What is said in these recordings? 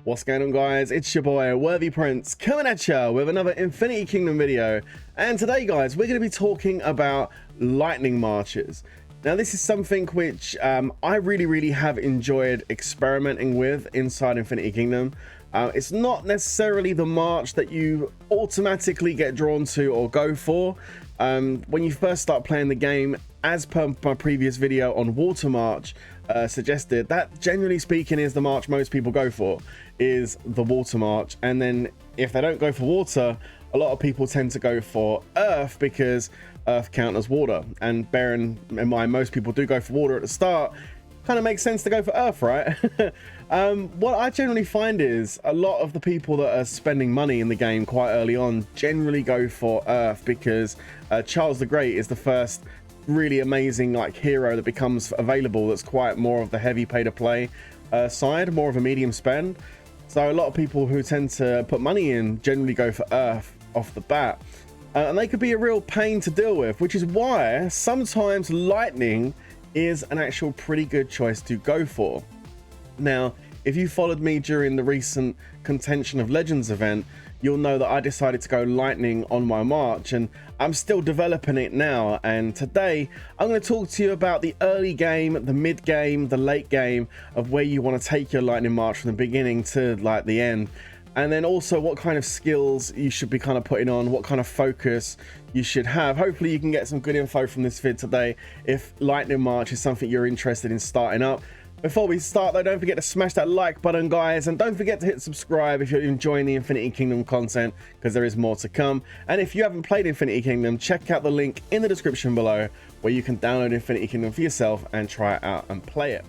What's going on, guys? It's your boy Worthy Prince coming at you with another Infinity Kingdom video. And today, guys, we're going to be talking about lightning marches. Now, this is something which I really have enjoyed experimenting with inside Infinity Kingdom. It's not necessarily the march that you automatically get drawn to or go for when you first start playing the game. As per my previous video on Water March suggested, that generally speaking is the march most people go for, is the Water March. And then if they don't go for water, a lot of people tend to go for earth because earth counters water. And bearing in mind most people do go for water at the start, kind of makes sense to go for earth, right? What I generally find is a lot of the people that are spending money in the game quite early on generally go for earth because Charles the Great is the first really amazing hero that becomes available that's quite more of the heavy pay to play side, more of a medium spend. So a lot of people who tend to put money in generally go for earth off the bat, and they could be a real pain to deal with, which is why sometimes lightning is an actual pretty good choice to go for. Now, if you followed me during the recent Contention of Legends event, you'll know that I decided to go lightning on my march, and I'm still developing it now. And today I'm going to talk to you about the early game, the mid game, the late game of where you want to take your lightning march from the beginning to the end. And then also what kind of skills you should be kind of putting on, what kind of focus you should have. Hopefully you can get some good info from this vid today if lightning march is something you're interested in starting up. Before we start though, don't forget to smash that like button, guys, and don't forget to hit subscribe if you're enjoying the Infinity Kingdom content, because there is more to come. And if you haven't played Infinity Kingdom, check out the link in the description below where you can download Infinity Kingdom for yourself and try it out and play it.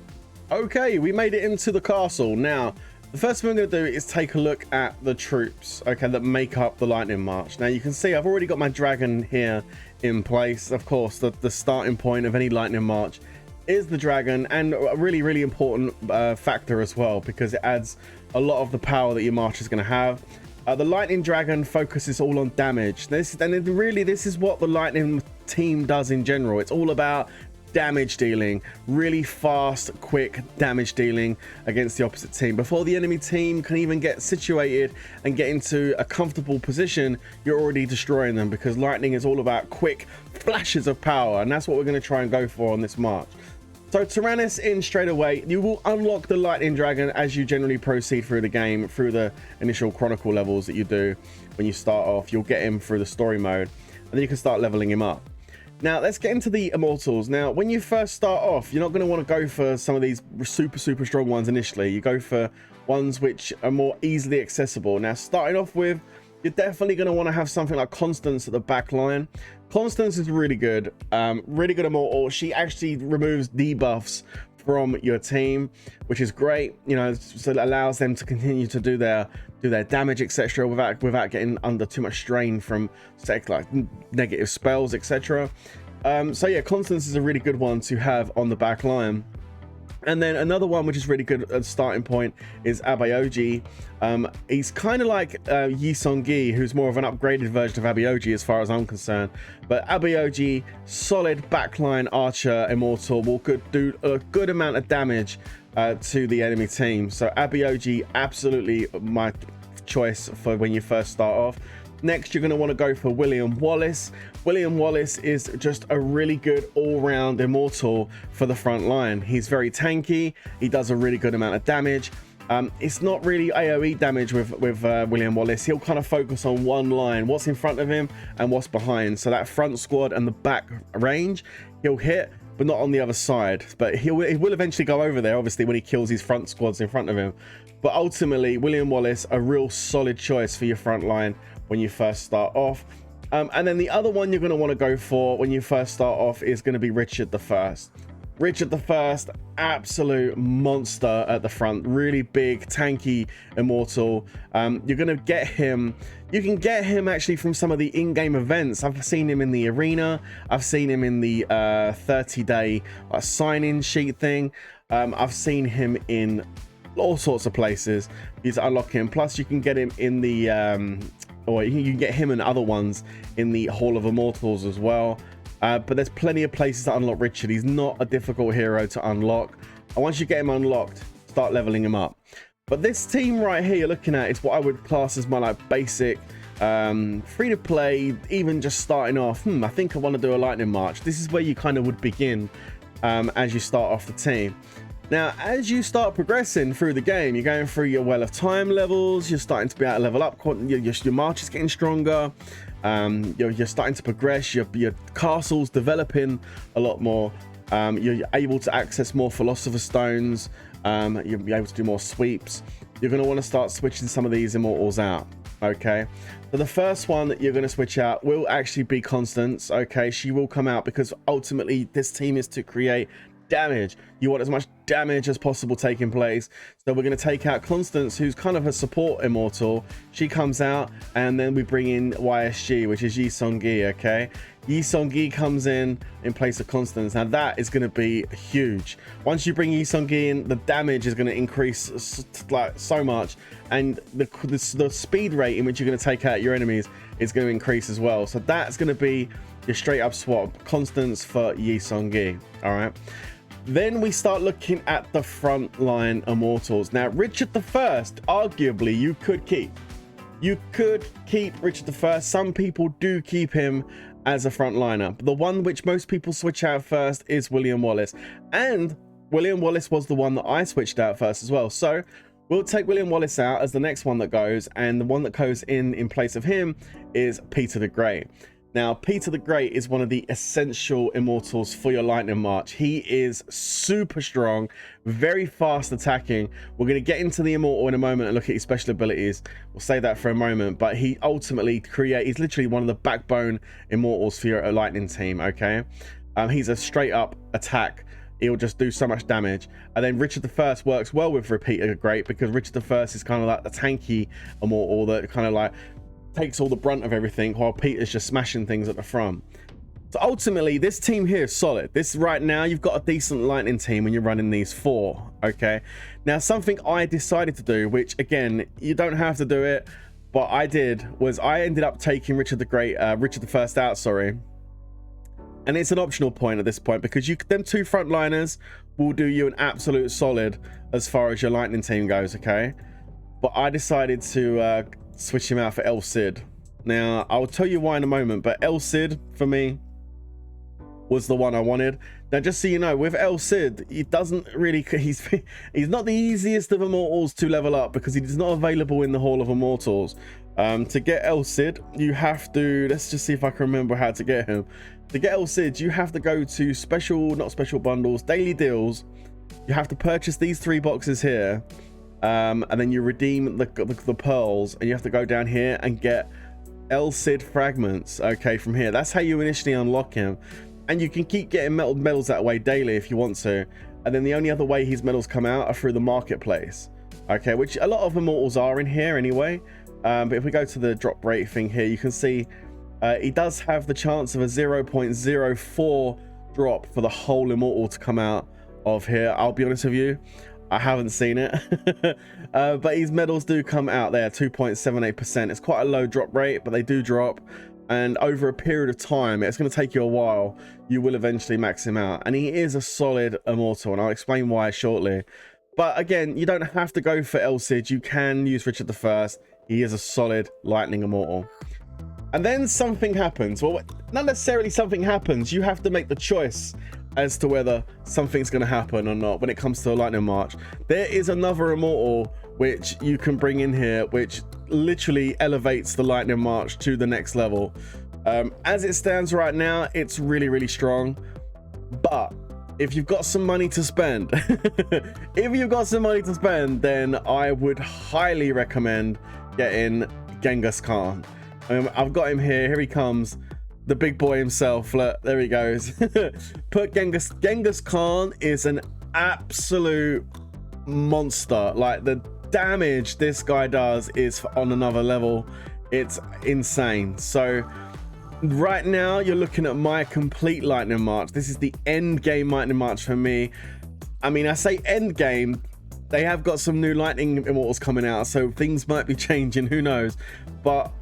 Okay, we made it into the castle. Now, the first thing I'm going to do is take a look at the troops, okay, that make up the lightning march. Now you can see I've already got my dragon here in place. Of course, the starting point of any lightning march is the dragon, and a really important factor as well, because it adds a lot of the power that your march is going to have. The lightning dragon focuses all on damage. This is what the lightning team does in general. It's all about damage dealing, really fast, quick damage dealing against the opposite team. Before the enemy team can even get situated and get into a comfortable position, you're already destroying them, because lightning is all about quick flashes of power, and that's what we're going to try and go for on this march. So Tyrannus in straight away. You will unlock the lightning dragon as you generally proceed through the game, through the initial chronicle levels that you do when you start off. You'll get him through the story mode, and then you can start leveling him up. Now let's get into the Immortals. Now when you first start off, you're not going to want to go for some of these super strong ones initially. You go for ones which are more easily accessible. Now starting off with, you're definitely going to want to have something like Constance at the back line. Constance is really good Immortal. She actually removes debuffs from your team, which is great, you know, so it allows them to continue to do their damage, etc., without getting under too much strain from like negative spells, etc. So yeah, Constance is a really good one to have on the back line. And then another one which is really good at the starting point is Abayoji. He's kind of like Yi Song-gi, who's more of an upgraded version of Abayoji as far as I'm concerned. But Abayoji, solid backline archer Immortal, will do a good amount of damage to the enemy team. So Abayoji, absolutely my choice for when you first start off. Next, you're going to want to go for William Wallace. William Wallace is just a really good all-round Immortal for the front line. He's very tanky. He does a really good amount of damage. It's not really AoE damage with William Wallace. He'll kind of focus on one line, what's in front of him and what's behind. So that front squad and the back range, he'll hit, but not on the other side. But he will eventually go over there, obviously, when he kills his front squads in front of him. But ultimately, William Wallace, a real solid choice for your front line when you first start off. And then the other one you're going to want to go for when you first start off is going to be Richard the First. Richard the First, absolute monster at the front, really big, tanky Immortal. You're going to get him. You can get him actually from some of the in-game events. I've seen him in the arena. I've seen him in the 30-day sign-in sheet thing. I've seen him in all sorts of places. You to unlock him. Plus, you can get him in the or you can get him and other ones in the Hall of Immortals as well. But there's plenty of places to unlock Richard. He's not a difficult hero to unlock. And once you get him unlocked, start leveling him up. But this team right here you're looking at is what I would class as my like basic free to play, even just starting off. I think I want to do a lightning march. This is where you kind of would begin as you start off the team. Now, as you start progressing through the game, you're going through your well of time levels, you're starting to be able to level up, your march is getting stronger, you're starting to progress, your castle's developing a lot more, you're able to access more philosopher stones, you'll be able to do more sweeps. You're going to want to start switching some of these immortals out. Okay, so the first one that you're going to switch out will actually be Constance. Okay, she will come out because ultimately this team is to create damage. You want as much damage as possible taking place, so we're going to take out Constance, who's kind of a support immortal. She comes out, and then we bring in YSG, which is Yi Song-gi. Okay, Yi Song-gi comes in place of Constance. Now that is going to be huge. Once you bring Yi Song-gi in, the damage is going to increase like so much, and the speed rate in which you're going to take out your enemies is going to increase as well. So that's going to be your straight up swap, Constance for Yi Song-gi. All right, then we start looking at the front line immortals. Now, Richard the First, arguably, you could keep Richard the First. Some people do keep him as a frontliner. The one which most people switch out first is William Wallace, and William Wallace was the one that I switched out first as well. So we'll take William Wallace out as the next one that goes, and the one that goes in place of him is Peter the Great. Now, Peter the Great is one of the essential immortals for your lightning march. He is super strong, very fast attacking. We're going to get into the immortal in a moment and look at his special abilities. We'll say that for a moment, but he ultimately he's literally one of the backbone immortals for your lightning team. Okay, he's a straight up attack. He'll just do so much damage. And then Richard the First works well with Peter the Great, because Richard the First is kind of like the tanky immortal that kind of like takes all the brunt of everything, while Peter's just smashing things at the front. So ultimately, this team here is solid. This right now, you've got a decent lightning team when you're running these four. Okay, now something I decided to do, which again, you don't have to do it, but I did, was I ended up taking Richard the First out, sorry. And it's an optional point at this point, because them two frontliners will do you an absolute solid as far as your lightning team goes. Okay, but I decided to switch him out for El Cid. Now, I'll tell you why in a moment, but El Cid for me was the one I wanted. Now, just so you know, with El Cid, he doesn't really, he's not the easiest of immortals to level up, because he's not available in the Hall of Immortals. To get El Cid, you have to, let's just see if I can remember how to get him. To get El Cid, you have to go to not special bundles, daily deals. You have to purchase these 3 boxes here. And then you redeem the pearls, and you have to go down here and get El Cid fragments. Okay, from here, that's how you initially unlock him, and you can keep getting medals that way daily if you want to. And then the only other way his medals come out are through the marketplace. Okay, which a lot of immortals are in here anyway. But if we go to the drop rate thing here, you can see he does have the chance of a 0.04 drop for the whole immortal to come out of here. I'll be honest with you, I haven't seen it. But his medals do come out there, 2.78%. It's quite a low drop rate, but they do drop, and over a period of time, it's going to take you a while, you will eventually max him out. And he is a solid immortal, and I'll explain why shortly. But again, you don't have to go for El Cid. You can use Richard the First. He is a solid lightning immortal. And then something happens. Well, not necessarily something happens, you have to make the choice as to whether something's going to happen or not when it comes to a lightning march. There is another immortal which you can bring in here, which literally elevates the lightning march to the next level. As it stands right now, it's really strong, but if you've got some money to spend then I would highly recommend getting Genghis Khan. I've got him here he comes, the big boy himself. Look, there he goes. Put Genghis Khan is an absolute monster. Like, the damage this guy does is on another level. It's insane. So right now you're looking at my complete lightning march. This is the end game lightning march for me. I mean, I say end game, they have got some new lightning immortals coming out, so things might be changing, who knows. But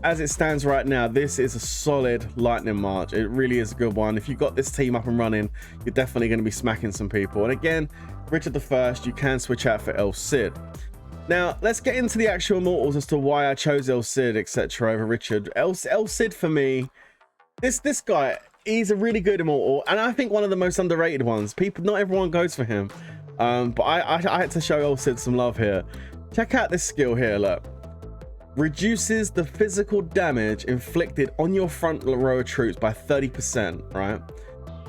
as it stands right now, this is a solid lightning march. It really is a good one. If you've got this team up and running, you're definitely going to be smacking some people. And again, Richard the First, you can switch out for El Cid. Now, let's get into the actual Immortals as to why I chose El Cid, etc. over Richard. El Cid, for me, this guy, he's a really good Immortal, and I think one of the most underrated ones. Not everyone goes for him. But I had to show El Cid some love here. Check out this skill here, look. Reduces the physical damage inflicted on your front row of troops by 30%, right?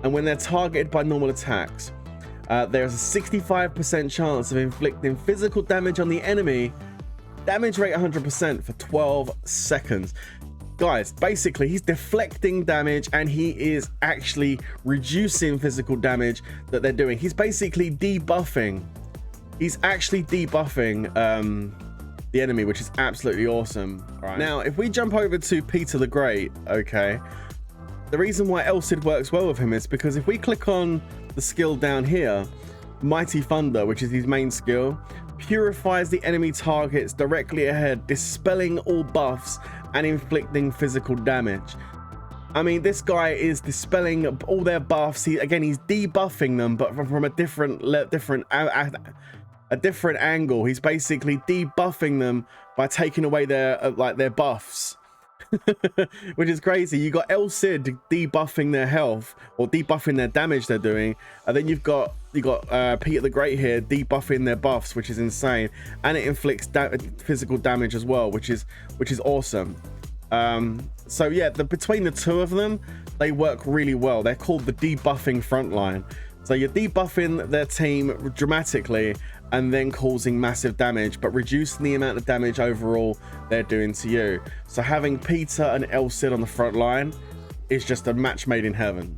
And when they're targeted by normal attacks, there's a 65% chance of inflicting physical damage on the enemy, damage rate 100% for 12 seconds. Guys, basically he's deflecting damage and he is actually reducing physical damage that they're doing. He's basically debuffing. He's actually debuffing the enemy, which is absolutely awesome. Right. Now, if we jump over to Peter the Great, okay, the reason why El Cid works well with him is because if we click on the skill down here, Mighty Thunder, which is his main skill, purifies the enemy targets directly ahead, dispelling all buffs and inflicting physical damage. I mean, this guy is dispelling all their buffs. He's debuffing them, but from a different angle. He's basically debuffing them by taking away their their buffs. Which is crazy. You got El Cid debuffing their health or debuffing their damage they're doing, and then you got Peter the Great here debuffing their buffs, which is insane, and it inflicts physical damage as well, which is awesome. So yeah, between the two of them, they work really well. They're called the debuffing frontline. So you're debuffing their team dramatically and then causing massive damage, but reducing the amount of damage overall they're doing to you. So having Peter and El Cid on the front line is just a match made in heaven.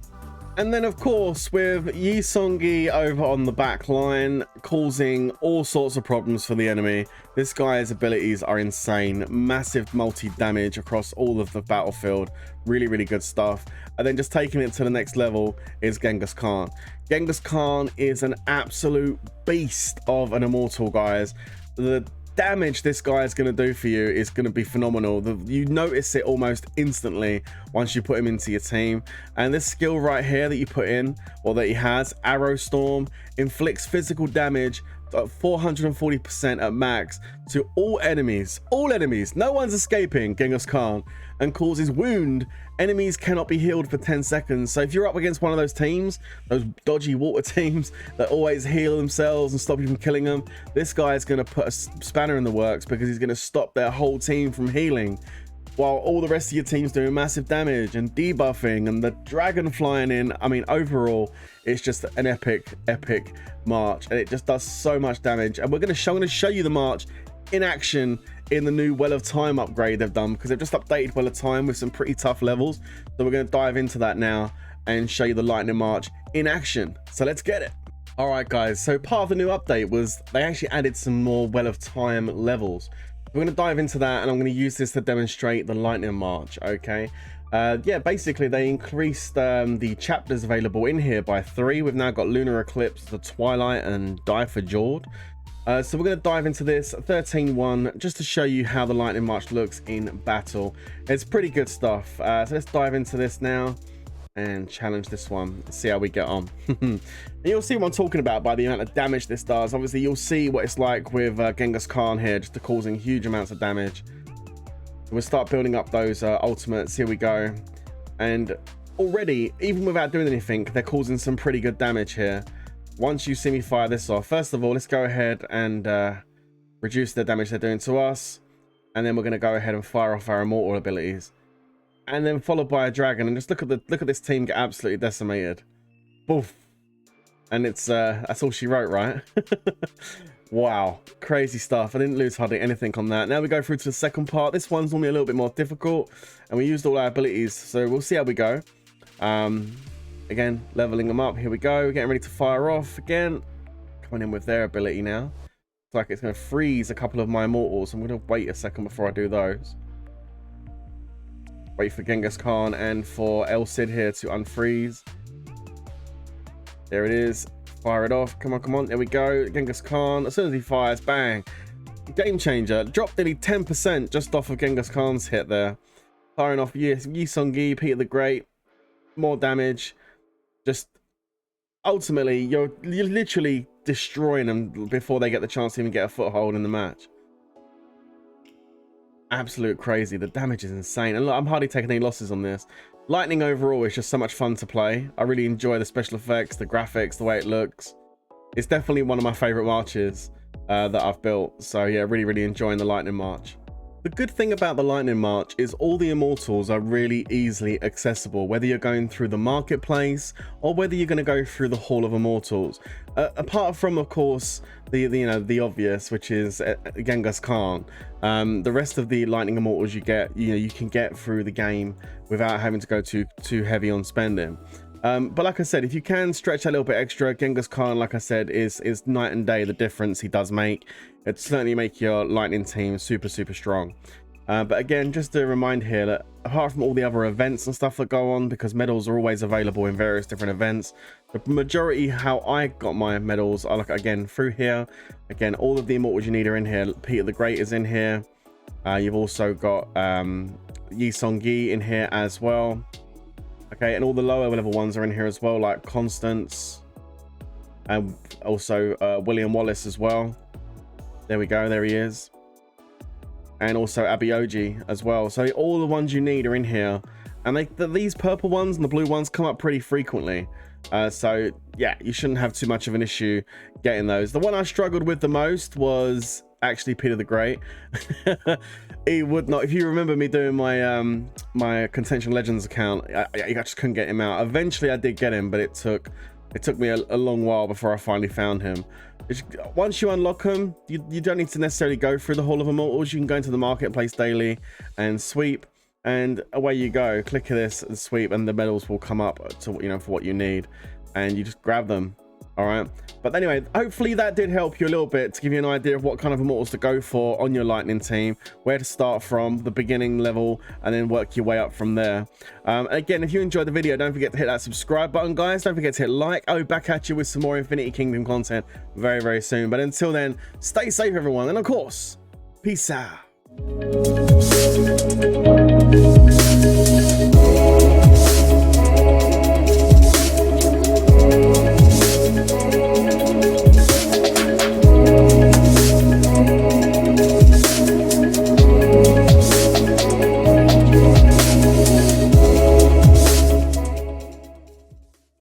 And then of course with Yi Songi over on the back line, causing all sorts of problems for the enemy. This guy's abilities are insane. Massive multi damage across all of the battlefield. Really, really good stuff. And then just taking it to the next level is Genghis Khan. Genghis Khan is an absolute beast of an Immortal, guys. The damage this guy is going to do for you is going to be phenomenal. You notice it almost instantly once you put him into your team. And this skill right here that you put in, or that he has, Arrow Storm, inflicts physical damage at 440% at max to all enemies. No one's escaping Genghis Khan, and causes wound. Enemies cannot be healed for 10 seconds. So if you're up against one of those teams, those dodgy water teams that always heal themselves and stop you from killing them, this guy is going to put a spanner in the works, because he's going to stop their whole team from healing, while all the rest of your team's doing massive damage and debuffing and the dragon flying in. I mean, overall, it's just an epic march, and it just does so much damage. And I'm going to show you the march in action in the new Well of Time upgrade they've done, because they've just updated Well of Time with some pretty tough levels. So we're going to dive into that now and show you the Lightning March in action. So let's get it. All right, guys. So part of the new update was they actually added some more Well of Time levels. We're going to dive into that, and I'm going to use this to demonstrate the Lightning March. Okay. Yeah, basically they increased the chapters available in here by 3. We've now got Lunar Eclipse, The Twilight, and Die for Jord. So we're going to dive into this 13.1 just to show you how the Lightning March looks in battle. It's pretty good stuff. So let's dive into this now and challenge this one. Let's see how we get on. And you'll see what I'm talking about by the amount of damage this does. Obviously, you'll see what it's like with Genghis Khan here, just causing huge amounts of damage. We'll start building up those ultimates. Here we go. And already, even without doing anything, they're causing some pretty good damage here. Once you see me fire this off, first of all, let's go ahead and reduce the damage they're doing to us. And then we're going to go ahead and fire off our Immortal abilities. And then followed by a dragon. And just look at this team get absolutely decimated. Boof. And it's that's all she wrote, right? Wow, crazy stuff. I didn't lose hardly anything on that. Now we go through to the second part. This one's normally a little bit more difficult, and we used all our abilities, so we'll see how we go. Again, leveling them up. Here we go, getting ready to fire off again. Coming in with their ability now. It's like it's going to freeze a couple of my Immortals. I'm going to wait a second before I do those. Wait for Genghis Khan and for El Cid here to unfreeze. There it is. Fire it off. Come on, come on. There we go. Genghis Khan. As soon as he fires, bang. Game changer. Dropped nearly 10% just off of Genghis Khan's hit there. Firing off Yi Songi, Peter the Great. More damage. Just ultimately, you're literally destroying them before they get the chance to even get a foothold in the match. Absolute crazy. The damage is insane, and look, I'm hardly taking any losses on this. Lightning overall is just so much fun to play. I really enjoy the special effects, the graphics, the way it looks. It's definitely one of my favorite marches that I've built. So yeah, really enjoying the Lightning March. The good thing about the Lightning March is all the Immortals are really easily accessible, whether you're going through the marketplace or whether you're going to go through the Hall of Immortals. Apart from, of course, the obvious, which is Genghis Khan. The rest of the Lightning Immortals you can get through the game without having to go too heavy on spending. But like I said, if you can stretch a little bit extra, Genghis Khan, like I said, is night and day the difference he does make. It certainly make your lightning team super strong. But again, just to remind here that apart from all the other events and stuff that go on, because medals are always available in various different events, the majority how I got my medals are like, again, through here. Again, all of the Immortals you need are in here. Peter the Great is in here. You've also got Yi Song-gi in here as well. Okay, and all the lower level ones are in here as well, like Constance, and also William Wallace as well. There we go, there he is. And also Abioji as well. So all the ones you need are in here, and these purple ones and the blue ones come up pretty frequently. So yeah, you shouldn't have too much of an issue getting those. The one I struggled with the most was actually Peter the Great. He would not, if you remember me doing my my Contention Legends account, I just couldn't get him out. Eventually I did get him, but it took me a long while before I finally found him. Once you unlock him, you don't need to necessarily go through the Hall of Immortals. You can go into the marketplace daily and sweep, and away you go. Click this and sweep, and the medals will come up to, for what you need, and you just grab them. All right, but anyway, hopefully that did help you a little bit to give you an idea of what kind of Immortals to go for on your Lightning team, where to start from, the beginning level, and then work your way up from there. Again, if you enjoyed the video, don't forget to hit that subscribe button, guys. Don't forget to hit like. I'll be back at you with some more Infinity Kingdom content very soon. But until then, stay safe, everyone, and of course, peace out.